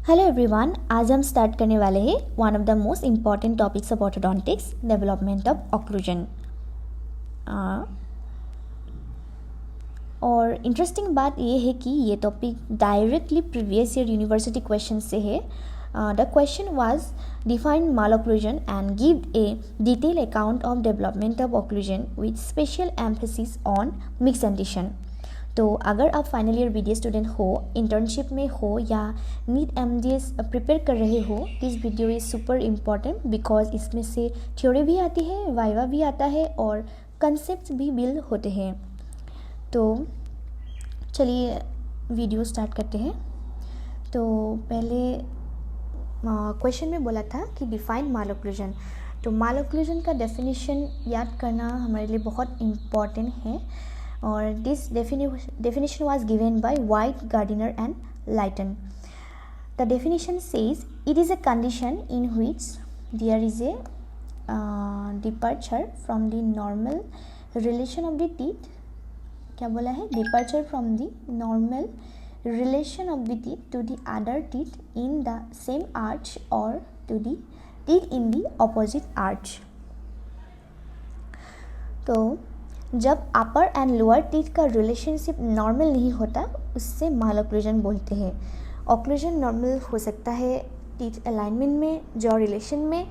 Hello everyone, आज हम start करने वाले हैं one of the most important topics of orthodontics, development of occlusion. और इंटरेस्टिंग बात ये है कि ये topic directly previous year university question से है। The question was define malocclusion and give a detail account of development of occlusion with special emphasis on mix condition. तो अगर आप फाइनल ईयर बीडीएस स्टूडेंट हो, इंटर्नशिप में हो या NEET MDS prepare कर रहे हो, this video is super important because इसमें से थ्योरी भी आती है, वाइवा भी आता है और कंसेप्ट भी बिल्ड होते हैं। तो चलिए वीडियो स्टार्ट करते हैं। तो पहले क्वेश्चन में बोला था कि डिफाइन मालऑक्लूजन। तो मालऑक्लूजन का डेफिनेशन याद करना हमारे लिए बहुत इम्पॉर्टेंट है और this definition was given by White, Gardiner and Leighton. The definition says it is a condition in which there is a departure from the normal relation of the teeth. क्या बोला है? Departure from the normal relation of the teeth to the other teeth in the same arch or to the teeth in the opposite arch. तो जब upper and lower teeth का relationship normal नहीं होता, उससे मालऑक्लूजन बोलते हैं। ऑक्लूजन नॉर्मल हो सकता है टीथ अलाइनमेंट में, जॉ रिलेशन में,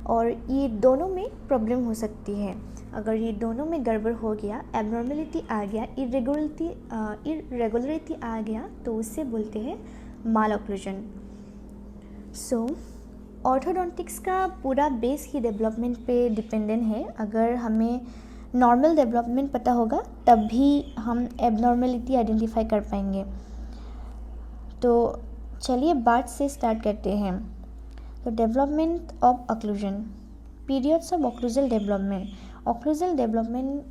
और ये दोनों में प्रॉब्लम हो सकती है। अगर ये दोनों में गड़बड़ हो गया, एबनॉर्मलिटी आ गया, इरेगुलरिटी आ गया, तो उससे बोलते हैं मालऑक्लूजन। सो ऑर्थोडोंटिक्स का पूरा बेस ही डेवलपमेंट पे डिपेंडेंट है। अगर हमें नॉर्मल डेवलपमेंट पता होगा तब भी हम एबनॉर्मलिटी आइडेंटिफाई कर पाएंगे। तो चलिए बात से स्टार्ट करते हैं। तो development of occlusion, periods of occlusal development. Occlusal development,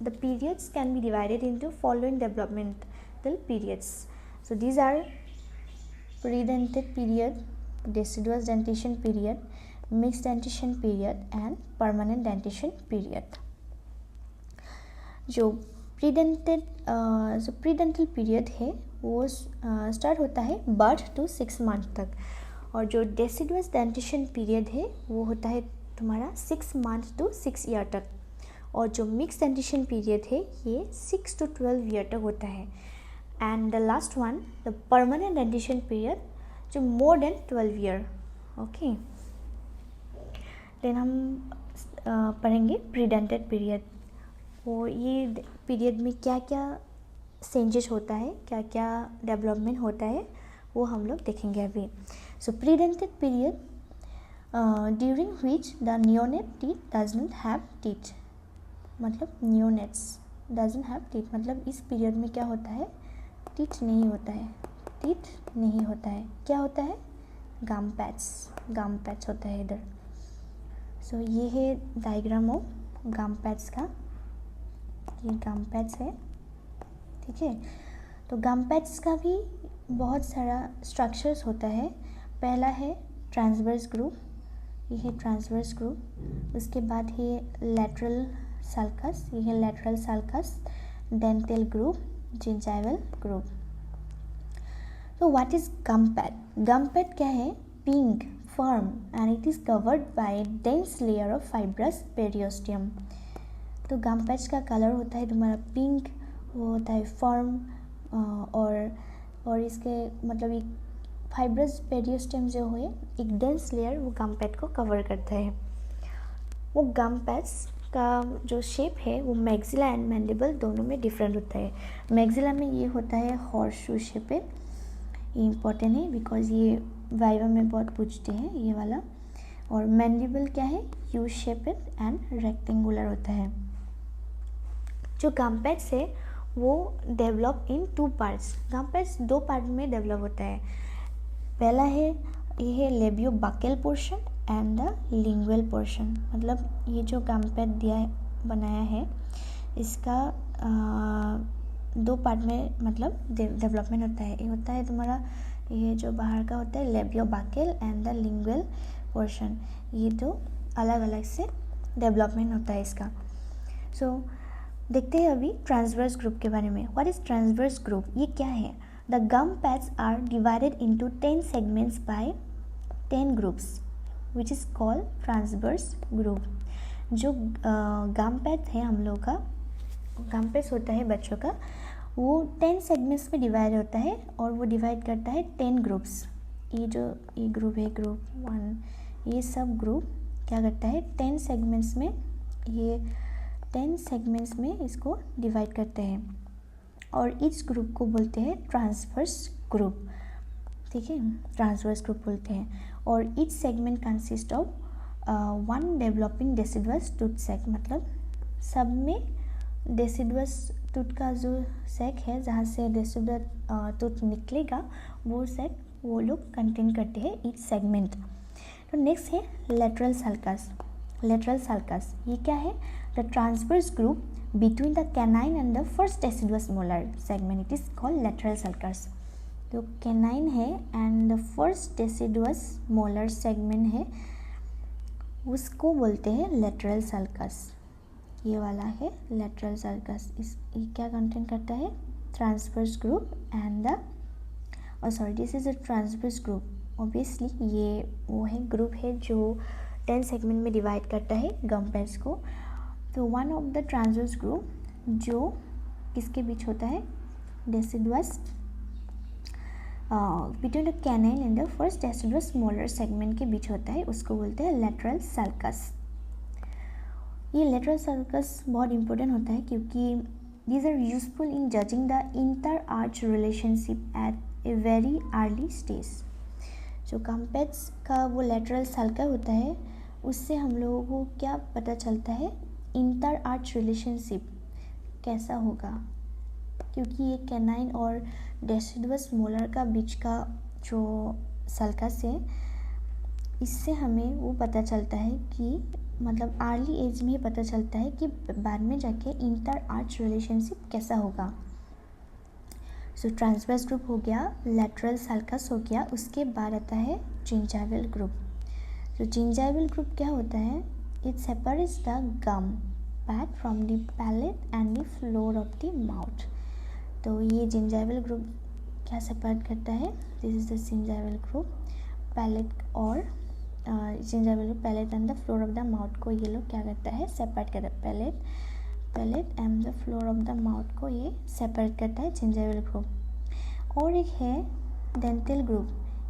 the periods can be divided into following developmental periods. So these are predentate period, deciduous dentition period, mixed dentition period and permanent dentition period. जो प्रीडेंटल period है वो start होता है birth to 6 month तक, और जो deciduous dentition period है वो होता है तुम्हारा 6 मंथ टू 6 ईयर तक, और जो मिक्स डेंटिशन पीरियड है ये 6 to 12 ईयर तक होता है। And the last one, the permanent dentition period, जो more than 12 year. Okay, then हम पढ़ेंगे प्रीडेंटेड पीरियड। वो ये पीरियड में क्या क्या चेंजेस होता है, क्या क्या डेवलपमेंट होता है, वो हम लोग देखेंगे अभी। So predentate period during which the neonate teeth does not have teeth, मतलब नियोनेट्स डजंट हैव टीथ, मतलब इस पीरियड में क्या होता है, टीथ नहीं होता है, टीथ नहीं होता है। क्या होता है? गम पैच होता है इधर। सो ये है डायग्राम ऑफ गम पैच का, ये गम पैच है, ठीक है। तो गम पैच का भी बहुत सारा स्ट्रक्चर्स होता है। पहला है ट्रांसवर्स ग्रुप, ये है ट्रांसवर्स ग्रुप। उसके बाद है लैटरल सल्कस, ये है lateral sulcus, dental group, gingival groove. तो what is gum pad? Gum pad क्या है? Pink, firm and it is covered by dense layer of fibrous periosteum. तो गम पैच का कलर होता है तुम्हारा पिंक, वो होता है फर्म, और इसके मतलब एक फाइब्रस पेरियोस्टियम जो है, एक डेंस लेयर, वो गम पैच को कवर करता है। वो गम पैच का जो शेप है वो मैक्सिला एंड मैंडिबल दोनों में डिफरेंट होता है। मैक्सिला में ये होता है हॉर्सशू शेप, ये इम्पॉर्टेंट है बिकॉज ये वाइवा में बहुत पूछते हैं ये वाला। और मैंडिबल क्या है? यू शेप एंड रेक्टेंगुलर होता है। जो गम पैच है वो develop in 2 parts. Gum patch 2 part में डेवलप होता है। पहला है ये है labio buccal portion and the lingual portion, मतलब ये जो गम पैच बनाया है इसका 2 पार्ट में मतलब डेवलपमेंट होता है। ये होता है तुम्हारा, ये जो बाहर का होता है labio buccal and the lingual portion, ये 2 अलग अलग से डेवलपमेंट होता है इसका। सो देखते हैं अभी ट्रांसवर्स ग्रुप के बारे में। What is transverse group? ये क्या है? The gum pads are divided into 10 segments by 10 groups which is called transverse group. जो गम पैड है हम लोग का, गम पैड्स होता है बच्चों का, वो 10 सेगमेंट्स में डिवाइड होता है और वो डिवाइड करता है 10 ग्रुप्स। ये ग्रुप है, ग्रुप 1, ये सब ग्रुप क्या करता है 10 सेगमेंट्स में, ये 10 सेगमेंट्स में इसको डिवाइड करते हैं और इस ग्रुप को बोलते हैं ट्रांसवर्स ग्रुप। ठीक है, ट्रांसवर्स ग्रुप बोलते हैं। और each segment consist of 1 developing deciduous tooth sac, मतलब सब में डेसिडुअस टूथ का जो सैक है जहाँ से डेसिडुअस टूथ निकलेगा वो सैक वो लोग कंटेन करते हैं ईच सेगमेंट। तो नेक्स्ट है लेटरल सल्कस। लेटरल सल्कस ये क्या है? The transverse group between the canine and the first deciduous molar segment, it is called lateral sulcus. तो कैनाइन है and the first deciduous molar segment है, उसको बोलते हैं लेटरल सल्कस। ये वाला है लेटरल सल्कस। ये क्या कंटेन करता है? Transverse group and the this is a transverse group. Obviously ये वो है ग्रुप है जो 10 सेगमेंट में डिवाइड करता है गम पैड्स को। तो one of the transverse group जो किसके बीच होता है? Deciduous between the canine and the first deciduous molar segment के बीच होता है, उसको बोलते हैं लेटरल सल्कस। ये लेटरल सल्कस बहुत इंपॉर्टेंट होता है क्योंकि these are useful in judging the inter-arch relationship at a very early stage। जो गम पैड्स का वो लेटरल सल्कस होता है उससे हम लोगों को क्या पता चलता है? इंटर आर्च रिलेशनशिप कैसा होगा, क्योंकि ये कैनाइन और डेसिडुअस मोलर का बीच का जो सल्कस है इससे हमें वो पता चलता है कि मतलब अर्ली एज में ही पता चलता है कि बाद में जाके इंटर आर्च रिलेशनशिप कैसा होगा। सो ट्रांसवर्स ग्रुप हो गया, लेटरल सल्कस हो गया, उसके बाद आता है जिंजाइवल ग्रुप। तो जिंजाइवल ग्रुप क्या होता है? It separates the gum pad from the palate and the floor of the mouth. तो ये जिंजाइवल ग्रुप क्या सेपरेट करता है? This is the gingival groove. Palate और gingival palate and the floor of the mouth को ये लोग क्या करता है? सेपरेट करता है। Palate and the floor of the mouth को ये सेपरेट करता है जिंजाइवल ग्रुप। और एक है डेंटल ग्रुप।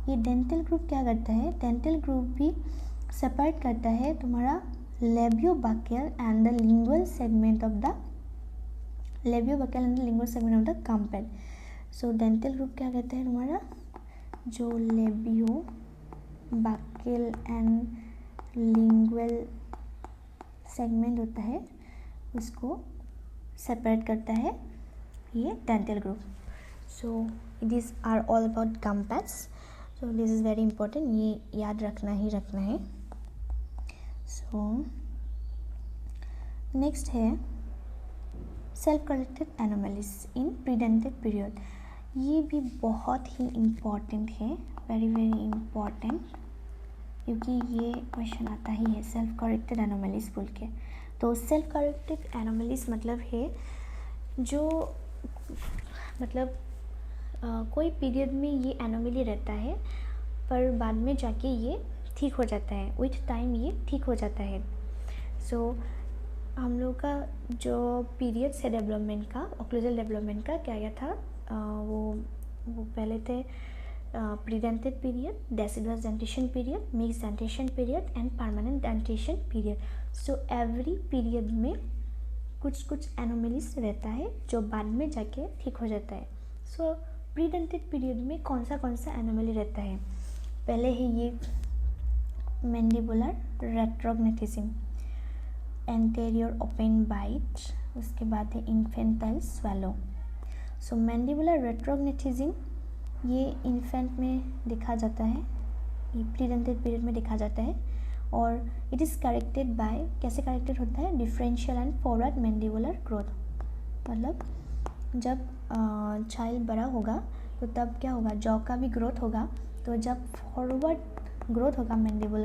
ये डेंटल ग्रुप क्या करता है? डेंटल ग्रुप भी सेपरेट करता है तुम्हारा labiobuccal and the lingual segment of the gum pad. So dental groove क्या कहता है तुम्हारा? जो लेबियोबैकियल एंड लिंगुअल सेगमेंट होता है उसको सेपरेट करता है ये dental groove. So this are all about gum pads. So this is very important, ये याद रखना ही रखना है। सो नेक्स्ट है self corrected anomalies in predentate period. ये भी बहुत ही इम्पॉर्टेंट है, वेरी वेरी इम्पॉर्टेंट, क्योंकि ये क्वेश्चन आता ही है सेल्फ करेक्टेड एनोमलीज बोल के। तो सेल्फ करेक्टेड एनोमलीज मतलब है जो मतलब कोई पीरियड में ये एनोमली रहता है पर बाद में जाके ये ठीक हो जाता है, विथ टाइम ये ठीक हो जाता है। सो हम लोग का जो पीरियड है डेवलपमेंट का, ओक्लूजल डेवलपमेंट का क्या था, वो पहले थे predentate period, deciduous dentition period, mix dentition period and permanent dentition period. So every period में कुछ कुछ एनोमलीज रहता है जो बाद में जाके ठीक हो जाता है। सो प्रीडेंटेड पीरियड में कौन सा एनोमली रहता है? पहले है ये मैंडिबुलर रेट्रोग्नेटिज्म, एंटेरियर ओपन बाइट, उसके बाद है इन्फेंटाइल स्वेलो। सो मैंडिबुलर रेट्रोग्नेटिज्म ये इन्फेंट में देखा जाता है, ये प्रीडेंटेड पीरियड में देखा जाता है और इट इज़ करेक्टेड बाय, कैसे करेक्टेड होता है? Differential and forward mandibular growth. मतलब जब चाइल्ड बड़ा होगा तो तब क्या होगा? जॉ का भी ग्रोथ होगा। तो जब फॉरवर्ड ग्रोथ होगा मैंडिबल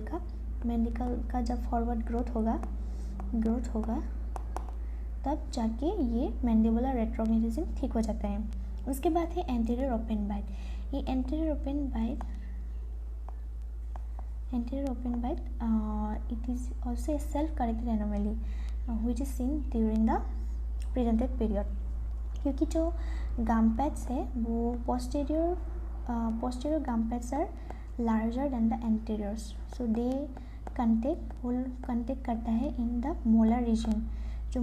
का जब फॉरवर्ड ग्रोथ होगा तब जाके ये मैंडिबुलर रेट्रोग्नेटिज्म ठीक हो जाता है। उसके बाद है एंटीरियर ओपन बाइट। ये anterior open bite it is also a self-corrected anomaly which is seen during the predentate period, क्योंकि जो गम पैड्स है वो posterior gum pads are larger than the anteriors, so they contact करता है in the molar region। जो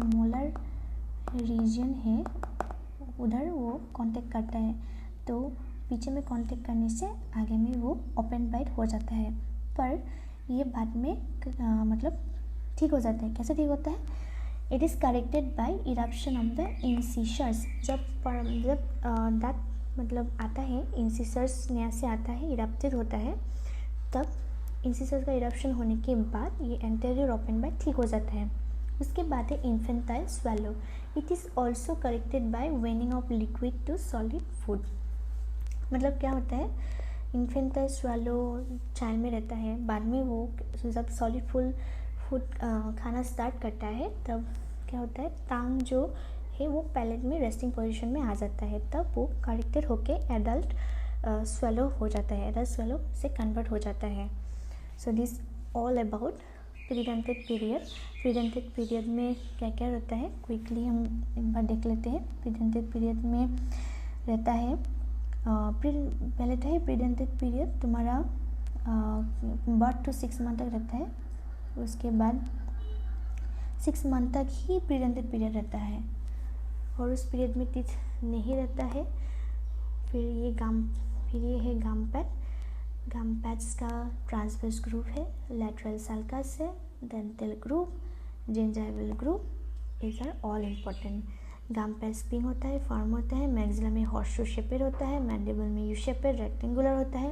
molar region है उधर वो कांटेक्ट करता है, तो पीछे में कांटेक्ट करने से आगे में वो ओपन बाइट हो जाता है। पर ये बाद में मतलब ठीक हो जाता है। कैसे ठीक होता है? It is corrected by eruption of the incisors. जब दांत मतलब आता है, इंसिशर्स नया से आता है, इरप्टेड होता है, तब इंसिशर्स का इरप्शन होने के बाद ये एंटीरियर ओपन बाइट ठीक हो जाता है। उसके बाद है infantile swallow. It is also corrected by weaning of liquid to solid food. मतलब क्या होता है, इन्फेंटाइल स्वेलो चाइल्ड में रहता है, बाद में वो जब सॉलिड फूड खाना स्टार्ट करता है तब क्या होता है, टांग जो है वो पैलेट में रेस्टिंग पोजीशन में आ जाता है, तब वो करेक्टेड होके एडल्ट स्वेलो हो जाता है, एडल्ट स्वेलो से कन्वर्ट हो जाता है। So this all about predentate period. Predentate period में क्या क्या रहता है क्विकली हम एक बार देख लेते हैं। प्रीडेंटेड पीरियड में रहता है पहले तो है प्रीडेंटेड पीरियड तुम्हारा बर्थ टू 6 मंथ तक रहता है। उसके बाद 6 मंथ तक ही प्रीडेंटेड पीरियड रहता है और उस पीरियड में टीथ नहीं रहता है। फिर ये है गम पैड। गम पैड्स का ट्रांसवर्स ग्रुप है, लैटरल सल्कस है, dental group, gingival group, these are all important। Gum pad spring होता है, फॉर्म होता है, मैक्सिला में हॉर्सशू शेपेड होता है, मैंडिबल में यू शेपेड रेक्टेंगुलर होता है।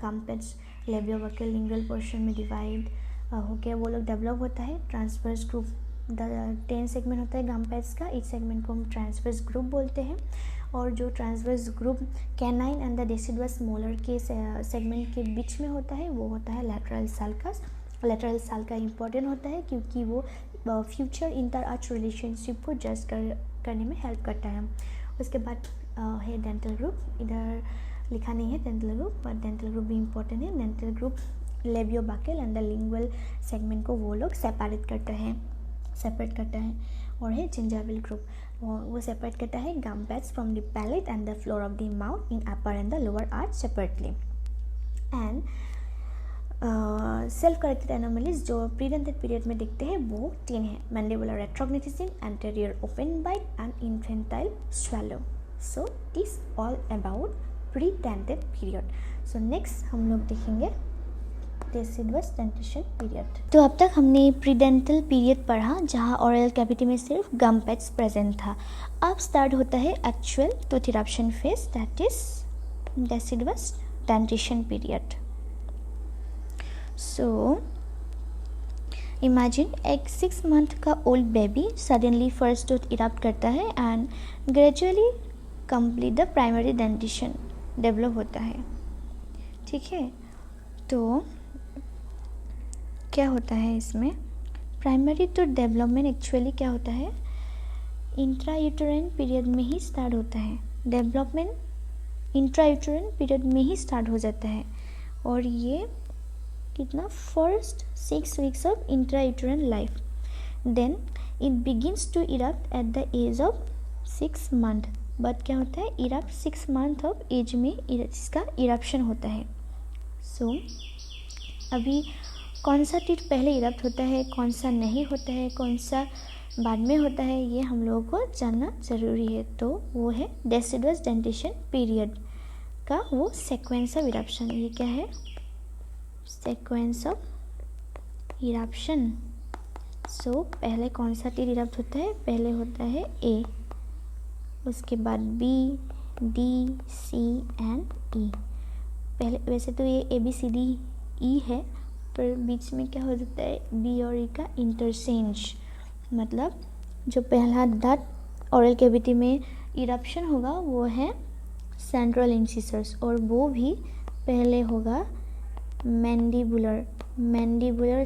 गम पैड्स लेबियोबैकल लिंगुअल पोर्शन में डिवाइड होकर वो लोग डेवलप होता है। ट्रांसवर्स ग्रुप 10 सेगमेंट होता है गम पैड्स का, इस सेगमेंट को हम ट्रांसवर्स ग्रुप बोलते हैं। और जो transverse group canine and the deciduous molar के सेगमेंट के बीच में होता है वो होता है लैटरल सल्कस। लैटरल सल्का इंपॉर्टेंट होता है क्योंकि वो फ्यूचर इंटर आर्च रिलेशनशिप को जज करने में हेल्प करता है। उसके बाद है डेंटल ग्रुप, इधर लिखा नहीं है dental groove, but dental groove भी इम्पोर्टेंट है। Dental groove labiobuccal and the lingual segment को वो लोग सेपरेट करता है। और है जिंजाइवल ग्रुप, वो सेपरेट करता है gum pads from the palate and the floor of the mouth in upper and the lower arch separately. And self corrected anomalies जो प्रीडेंटेड पीरियड में दिखते हैं वो 3 है, mandibular retrognathism, anterior open bite and infantile swallow. So this all about predentate period. So next हम लोग देखेंगे deciduous dentition period. तो अब तक हमने प्रीडेंटल पीरियड पढ़ा जहाँ ओरल कैविटी में सिर्फ गम पैड्स प्रेजेंट था। अब स्टार्ट होता है actual tooth eruption phase, that is deciduous dentition period. So imagine एक 6 मंथ का old baby suddenly first tooth erupt करता है and gradually complete the primary dentition develop होता है। ठीक है, तो क्या होता है इसमें प्राइमरी टूथ डेवलपमेंट एक्चुअली क्या होता है, इंट्रायूटेराइन पीरियड में ही स्टार्ट होता है। डेवलपमेंट इंट्रायूटेराइन पीरियड में ही स्टार्ट हो जाता है और ये कितना first 6 weeks of intrauterine life. Then it begins to erupt at the age of 6 month. But क्या होता है, इरप्ट 6 मंथ ऑफ एज में इसका इरप्शन होता है। सो अभी कौन सा टीथ पहले इरप्ट होता है, कौन सा नहीं होता है, कौन सा बाद में होता है, ये हम लोगों को जानना ज़रूरी है। तो वो है डेसिडुअस डेंटिशन पीरियड का वो सीक्वेंस ऑफ इरप्शन। ये क्या है, सीक्वेंस ऑफ इरप्शन। सो पहले कौन सा टीथ इरप्ट होता है, पहले होता है ए, उसके बाद बी, डी, सी एंड ई। पहले वैसे तो ये ABCDE है, पर बीच में क्या हो जाता है डी और ई का इंटरचेंज। मतलब जो पहला दांत ओरल कैविटी में इरप्शन होगा वो है सेंट्रल इंसिसर्स और वो भी पहले होगा मैंडिबुलर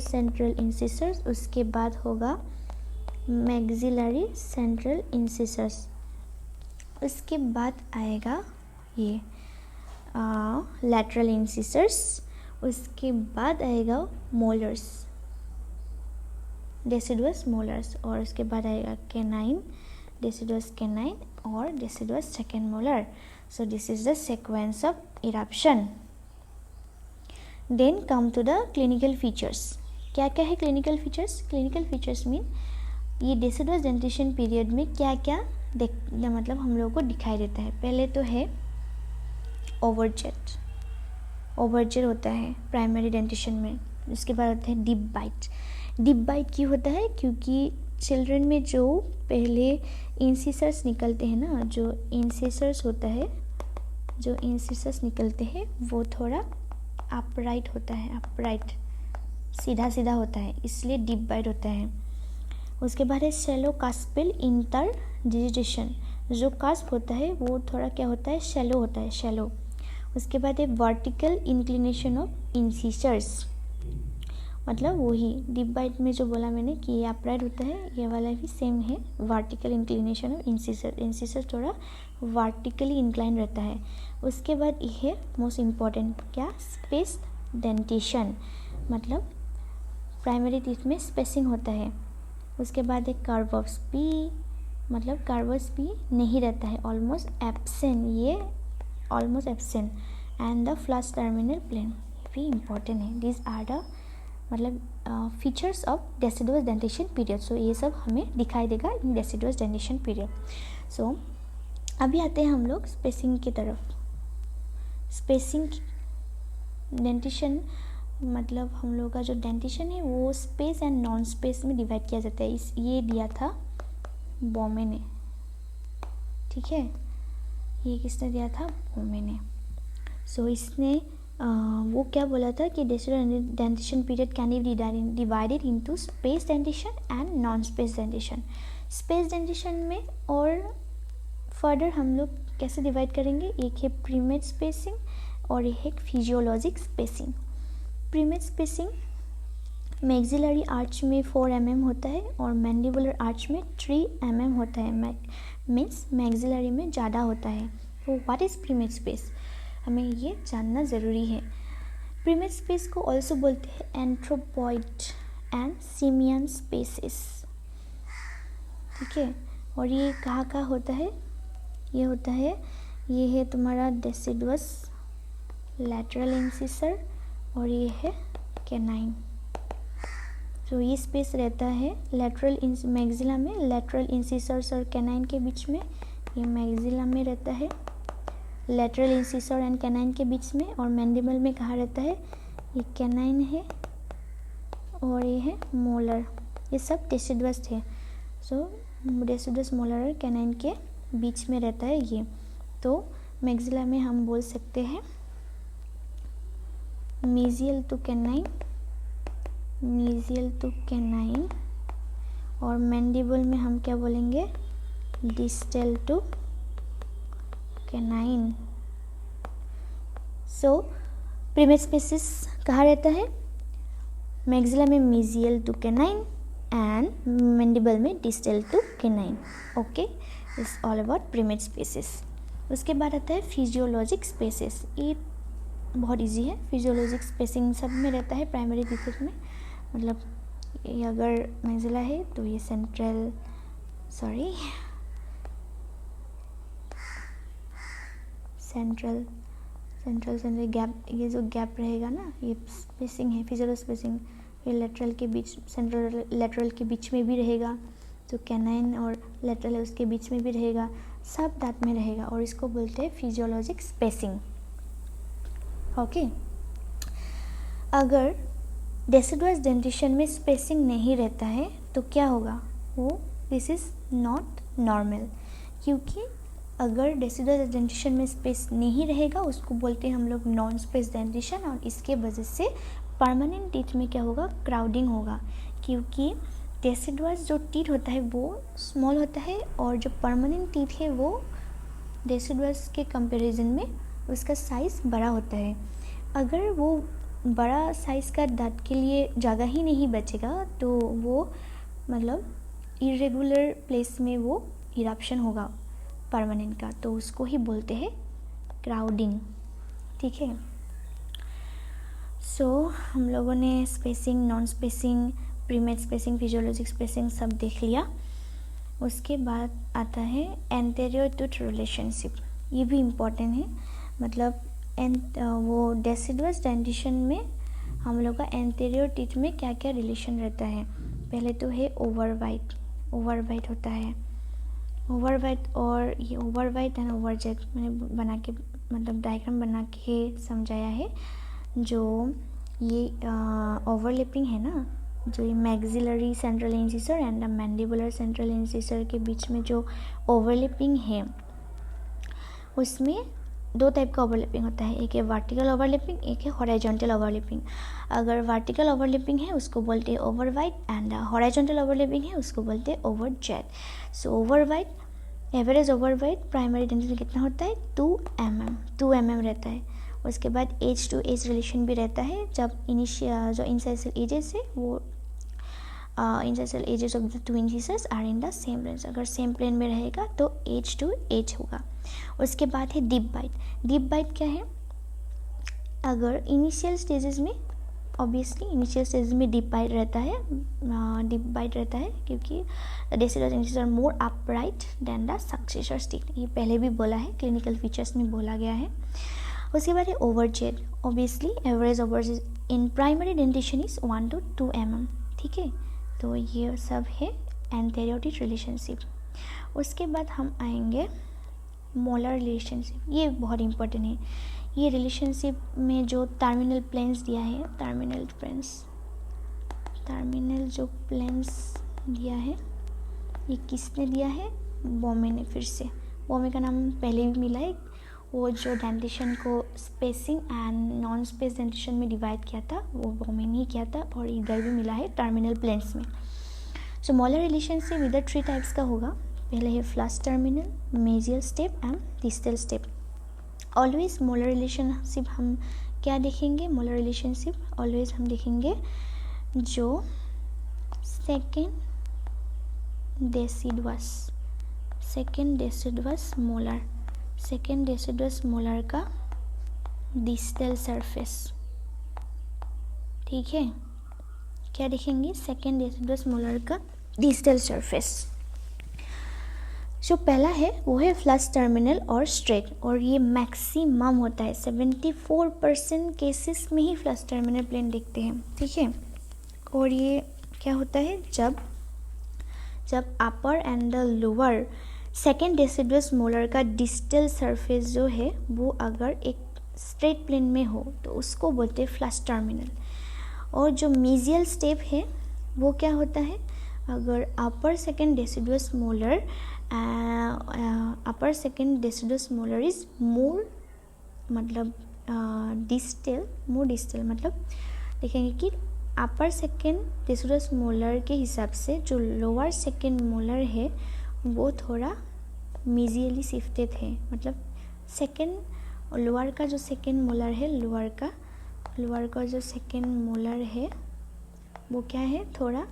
सेंट्रल इंसिसर्स, उसके बाद होगा मैक्सिलरी सेंट्रल इंसिसर्स। उसके बाद आएगा ये लैटरल इंसिसर्स, उसके बाद आएगा मोलर्स, डेसिडुअस मोलर्स, और उसके बाद आएगा कैनाइन, डेसिडुअस कैनाइन और deciduous second molar. So this is the sequence of eruption. Then come to the clinical features. क्या क्या है clinical features? Clinical features mean ये डेसिडुअस डेंटिशन पीरियड में क्या क्या मतलब हम लोगों को दिखाई देता है. पहले तो है ओवरजेट. ओवरजेट होता है प्राइमरी डेंटिशन में. उसके बाद होता है डीप बाइट. डीप बाइट क्यों होता है? क्योंकि चिल्ड्रन में जो पहले इंसिसर्स निकलते हैं ना, जो इंसिसर्स होता है, जो इंसिसर्स निकलते हैं वो थोड़ा अपराइट होता है, अपराइट सीधा सीधा होता है, इसलिए डीप बाइट होता है. उसके बाद है शैलो कास्पिल इंटरडिजिटेशन. जो कास्प होता है वो थोड़ा क्या होता है, शैलो होता है, शैलो. उसके बाद है वर्टिकल इंक्लिनेशन ऑफ इंसिसर्स. मतलब वही डीप बाइट में जो बोला मैंने कि ये अपराइट होता है, ये वाला भी सेम है, वर्टिकल इंक्लिनेशन ऑफ इंसिसर. इंसिसर थोड़ा वर्टिकली इंक्लाइन रहता है. उसके बाद ये है मोस्ट इम्पॉर्टेंट, क्या, स्पेस डेंटिशन. मतलब प्राइमरी टीथ में स्पेसिंग होता है. उसके बाद एक कर्वस भी, मतलब कर्वस भी नहीं रहता है, ऑलमोस्ट एब्सेंट, ये almost absent. And the flush terminal plane भी इम्पॉर्टेंट है. दिस आर द मतलब features of deciduous dentition period. So ये सब हमें दिखाई देगा in deciduous dentition period. So अभी आते हैं हम लोग स्पेसिंग की तरफ. स्पेसिंग डेंटिशन मतलब हम लोग का जो डेंटिशन है वो स्पेस एंड नॉन स्पेस में डिवाइड किया जाता है. इस ये दिया था बॉमे ने, ठीक है, ये किसने दिया था, बॉमे ने. सो इसने वो क्या बोला था कि deciduous dentition period can be divided into space dentition and non space dentition. Space dentition में और फर्दर हम लोग कैसे डिवाइड करेंगे, एक है प्रीमेड स्पेसिंग और एक है physiologic spacing. Premade spacing maxillary arch में 4 mm होता है और मैंडिबुलर आर्च में 3 mm होता है. मीन्स मैक्सिलरी में ज़्यादा होता है. तो व्हाट इज़ प्रीमेड स्पेस, हमें ये जानना ज़रूरी है. प्रीमेड स्पेस को ऑल्सो बोलते हैं एंथ्रोपॉइड एंड सिमियन स्पेसिस, ठीक है. और ये कहाँ होता है, ये होता है, ये है तुम्हारा डेसिडुअस लैटरल इंसिसर और ये है कैनाइन. तो ये स्पेस रहता है लैटरल मैक्सिला में, लैटरल इंसिसर्स और कैनाइन के बीच में. ये मैक्सिला में रहता है, लैटरल इंसिसर एंड कैनाइन के बीच में. और मैंडिबल में कहाँ रहता है, ये कैनाइन है और ये है मोलर. ये सब डेसिडुअस थे. सो डेसिडुअस मोलर और कैनाइन के बीच में रहता है ये. तो मैक्सिला में हम बोल सकते हैं mesial to canine, mesial to canine. और मैंडिबल में हम क्या बोलेंगे, distal to canine. So primate spaces कहाँ रहता है, मैक्सिला में mesial to canine and mandible में distal to canine. Okay, it's all about primate spaces. उसके बाद आता है फिजियोलॉजिक स्पेसिस. ये बहुत इजी है. फिजियोलॉजिक स्पेसिंग सब में रहता है प्राइमरी टीथ में. मतलब ये अगर मैक्सिला है तो ये सेंट्रल गैप, ये जो गैप रहेगा ना, ये स्पेसिंग है, फिजियोलॉजिक स्पेसिंग. ये लेटरल के बीच, सेंट्रल लेटरल के बीच में भी रहेगा. तो कैनाइन और लेटरल है उसके बीच में भी रहेगा, सब दांत में रहेगा और इसको बोलते हैं फिजियोलॉजिक स्पेसिंग. ओके. अगर डेसिडुअस डेंटिशन में स्पेसिंग नहीं रहता है तो क्या होगा, वो दिस इज़ नॉट नॉर्मल. क्योंकि अगर डेसिडुअस डेंटिशन में स्पेस नहीं रहेगा उसको बोलते हैं हम लोग नॉन स्पेस डेंटिशन. और इसके वजह से परमानेंट टीथ में क्या होगा, क्राउडिंग होगा. क्योंकि डेसिडुअस जो टीथ होता है वो स्मॉल होता है और जो परमानेंट टीथ है वो डेसिडुअस के कंपैरिजन में उसका साइज़ बड़ा होता है. अगर वो बड़ा साइज़ का दांत के लिए जगह ही नहीं बचेगा तो वो मतलब इरेगुलर प्लेस में वो इरप्शन होगा, परमानेंट का, तो उसको ही बोलते हैं क्राउडिंग। ठीक है, सो हम लोगों ने spacing, non spacing, primate spacing, physiologic spacing सब देख लिया। उसके बाद आता है एंटेरियर टूथ रिलेशनशिप। ये भी इम्पॉर्टेंट है, मतलब वो डेसिडुअस डेंटिशन में हम लोग का एंटेरियर टीथ में क्या क्या रिलेशन रहता है। पहले तो है ओवरबाइट, ओवरबाइट होता है, ओवरबाइट, और ये ओवरबाइट एंड ओवरजेट मैंने बना के, मतलब डायग्राम बना के समझाया है। जो ये ओवरलैपिंग है ना, जो ये maxillary central incisor and mandibular central incisor के बीच में जो ओवरलैपिंग है, उसमें दो टाइप का ओवरलैपिंग होता है, एक है वर्टिकल ओवरलैपिंग, एक है हॉरिजॉन्टल ओवरलैपिंग। अगर वर्टिकल ओवरलैपिंग है उसको बोलते हैं ओवरबाइट, एंड हॉरिजॉन्टल ओवरलैपिंग है उसको बोलते हैं ओवरजेट। सो ओवरबाइट, एवरेज ओवरबाइट प्राइमरी डेंटिशन कितना होता है, 2 mm रहता है। उसके बाद एज टू एज रिलेशन भी रहता है, जब जो इंसाइसल एजेस है वो incisal edges of the two incisors are in the same range, अगर सेम प्लेन में रहेगा तो एज टू एज होगा। उसके बाद है डीप बाइट। डीप बाइट क्या है, अगर इनिशियल स्टेजेस में, ऑब्वियसली इनिशियल स्टेजेस में डीप बाइट रहता है, क्योंकि deciduous incisor are more upright than the successor stick. ये पहले भी बोला है, क्लिनिकल फीचर्स में बोला गया है। उसके बाद है overjet. Obviously average overjet in primary dentition is 1 to 2 mm। ठीक है, तो ये सब है एंटेरियर टीथ रिलेशनशिप। उसके बाद हम आएंगे मोलर रिलेशनशिप। ये बहुत इंपॉर्टेंट है। ये रिलेशनशिप में जो टर्मिनल प्लेन्स दिया है, टर्मिनल जो प्लेन्स दिया है, ये किसने दिया है, बॉमे ने। फिर से बॉमे का नाम पहले भी मिला है, वो जो डेंटिशन को spacing and non space dentition में डिवाइड किया था वो बॉमे ने ही किया था, और इधर भी मिला है टर्मिनल प्लेन्स में। सो मोलर रिलेशनशिप इधर 3 टाइप्स का होगा। पहले है flush terminal, mesial step and distal step. Always molar relationship हम क्या देखेंगे, मोलर रिलेशनशिप ऑलवेज हम देखेंगे जो सेकेंड डेसिडुअस मोलर का डिस्टल सरफेस। ठीक है, क्या देखेंगे, सेकेंड डेसिडुअस मोलर का डिस्टल सरफेस। जो पहला है वो है फ्लश टर्मिनल और स्ट्रेट, और ये मैक्सिमम होता है 74% केसेस में ही फ्लश टर्मिनल प्लेन देखते हैं। ठीक है, और ये क्या होता है, जब upper and the lower second deciduous molar का डिस्टल सरफेस जो है वो अगर एक स्ट्रेट प्लेन में हो तो उसको बोलते हैं फ्लश टर्मिनल। और जो मेजियल स्टेप है वो क्या होता है, अगर upper second deciduous molar is more, मतलब डिस्टल, मतलब देखेंगे कि अपर सेकेंड डेसिडुअस मोलर के हिसाब से जो लोअर सेकेंड मोलर है वो थोड़ा मेजियली शिफ्टेड है, मतलब सेकेंड लोअर का जो सेकेंड मोलर है, लोअर का जो सेकेंड मोलर है वो क्या है, थोड़ा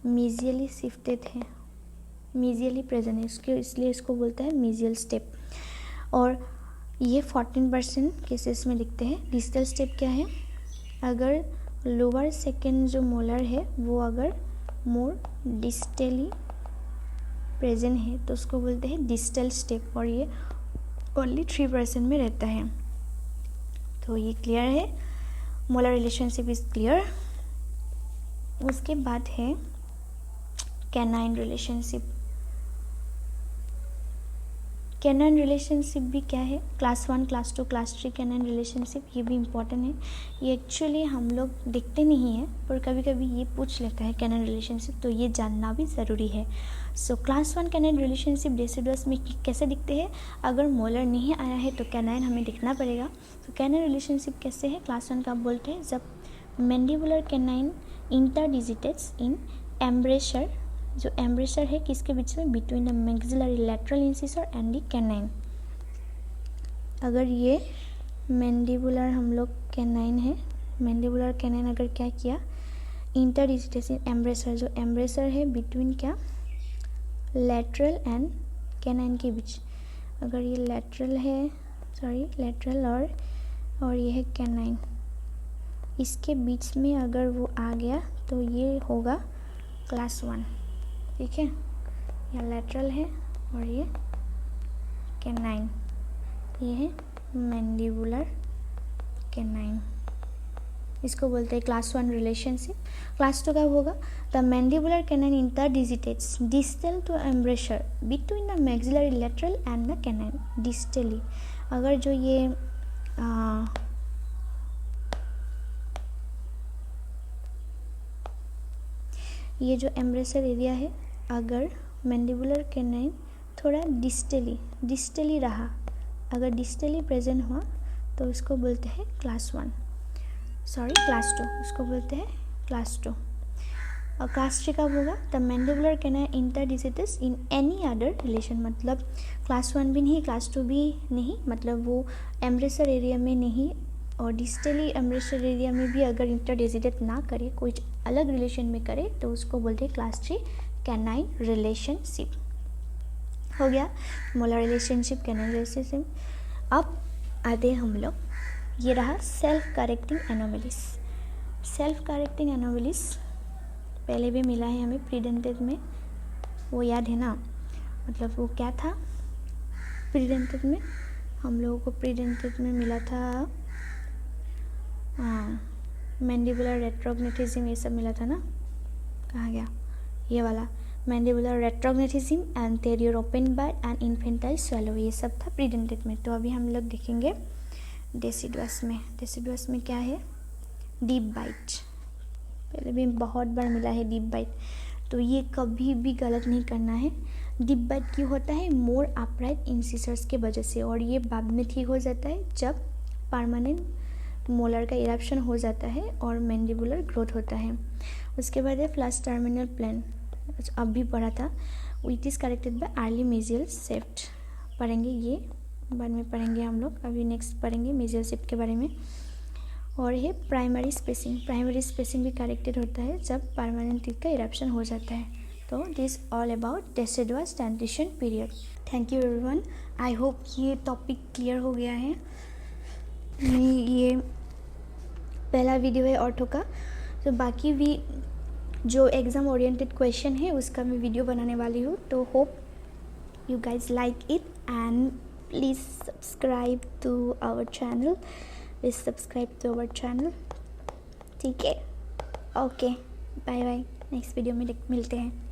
मेजियली शिफ्टेड है, मेजियली प्रेजेंट है, इसलिए इसको बोलते हैं मेजियल स्टेप। और ये 14% केसेस में दिखते हैं। डिस्टल स्टेप क्या है, अगर लोअर सेकेंड जो मोलर है वो अगर मोर डिस्टली प्रेजेंट है तो उसको बोलते हैं डिस्टल स्टेप, और ये ओनली 3% में रहता है। तो ये क्लियर है, मोलर रिलेशनशिप इज क्लियर। उसके बाद है कैनाइन रिलेशनशिप। कैनाइन रिलेशनशिप भी क्या है, class 1, class 2, class 3 canine relationship, ये भी इम्पॉर्टेंट है। ये एक्चुअली हम लोग देखते नहीं हैं पर कभी कभी ये पूछ लेता है कैनाइन रिलेशनशिप, तो ये जानना भी ज़रूरी है। So class 1 canine relationship deciduous में कैसे दिखते हैं, अगर मोलर नहीं आया है तो कैनाइन हमें दिखना पड़ेगा। तो कैनाइन रिलेशनशिप कैसे है, क्लास 1 का बोलते हैं जब मैंडिबुलर कैनाइन इंटरडिजिटेट्स इन एम्ब्रेसर, जो एम्ब्रेसर है किसके बीच में, between the maxillary lateral incisor and the canine. अगर ये मैंडिबुलर हम लोग कैनाइन है, मैंडिबुलर कैनाइन अगर क्या किया, इंटरडिजिटेट्स इन एम्ब्रेसर, जो एम्ब्रेसर है बिटवीन क्या, लैटरल एंड कैनाइन के बीच, अगर ये लेटरल है, लेटरल और ये है कैनाइन, इसके बीच में अगर वो आ गया तो ये होगा क्लास 1, ठीक है। ये लेटरल है और ये कैनाइन, ये है मैंडिबुलर कैनाइन, इसको बोलते हैं क्लास 1 रिलेशनशिप। क्लास 2 कब होगा? The mandibular canine interdigitates distal to embrasure between the maxillary lateral and the canine distally. अगर जो ये जो एम्ब्रेसर एरिया है, अगर मैंडिबुलर कैनाइन थोड़ा डिस्टली रहा, अगर डिस्टली प्रेजेंट हुआ तो उसको बोलते हैं क्लास 2, उसको बोलते हैं क्लास 2। और क्लास 3 कब होगा? The mandibular canine interdigitates in any other relation, मतलब क्लास 1 भी नहीं, क्लास 2 भी नहीं, मतलब वो एम्ब्रेसर एरिया में नहीं और डिस्टली एम्ब्रेसर एरिया में भी अगर इंटरडिजिटेट ना करे, कोई अलग रिलेशन में करे, तो उसको बोलते हैं क्लास 3 कैनाइन रिलेशनशिप। हो गया मोलर रिलेशनशिप, कैनाइन रिलेशनशिप। अब आते हम लोग, ये रहा self correcting anomalies. Self correcting anomalies पहले भी मिला है हमें प्रीडेंटेड में, वो याद है ना? मतलब वो क्या था प्रीडेंटेड में? हम लोगों को प्रीडेंटेड में मिला था मैंडिबुलर रेट्रोग्नेटिज्म, ये सब मिला था ना। कहाँ गया ये वाला? Mandibular retrognathism, anterior open bite and infantile swallow, ये सब था प्रीडेंटेड में। तो अभी हम लोग देखेंगे डेसिडुअस में। डेसिडुअस में क्या है? डीप बाइट, पहले भी बहुत बार मिला है डीप बाइट, तो ये कभी भी गलत नहीं करना है। डीप बाइट क्यों होता है? मोर अपराइट इंसिसर्स के वजह से, और ये बाद में ठीक हो जाता है जब परमानेंट मोलर का इरप्शन हो जाता है और मैंडिबुलर ग्रोथ होता है। उसके बाद है फ्लश टर्मिनल प्लेन, अब भी पढ़ा था। It is corrected by early mesial shift, पढ़ेंगे ये बाद में पढ़ेंगे हम लोग, अभी नेक्स्ट पढ़ेंगे मेजियल शिफ्ट के बारे में। और ये प्राइमरी स्पेसिंग भी करेक्टेड होता है जब परमानेंट टीथ का इरप्शन हो जाता है। तो this all about deciduous dentition period. Thank you everyone, I hope ये टॉपिक क्लियर हो गया है। ये पहला वीडियो है ऑर्थो का, तो बाकी भी जो एग्ज़ाम ओरिएंटेड क्वेश्चन है उसका मैं वीडियो बनाने वाली हूँ। तो hope you guys like it and please subscribe to our channel, ठीक है? Okay, bye bye, next video में मिलते हैं।